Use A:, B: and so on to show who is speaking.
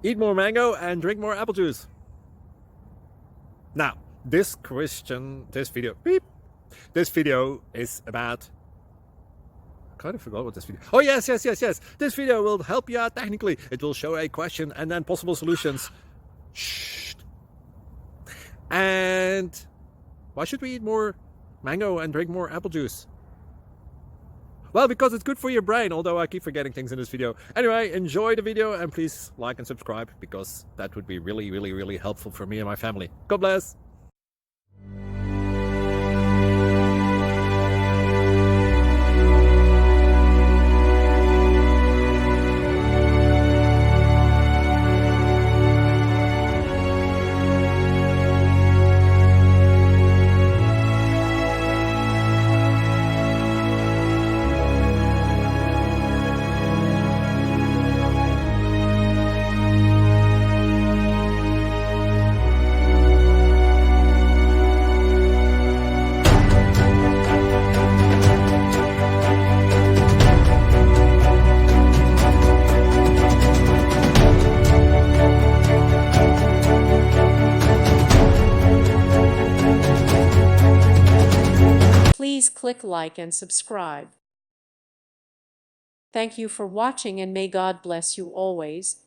A: eat more mango and drink more apple juice. Now, this video is about, I kind of forgot what this video. Oh, yes. This video will help you out technically. It will show a question and then possible solutions. Shh. And why should we eat more mango and drink more apple juice? Well, because it's good for your brain, although I keep forgetting things in this video. Anyway, enjoy the video and please like and subscribe, because that would be really helpful for me and my family. God bless.
B: Please click like and subscribe. Thank you for watching, and may God bless you always.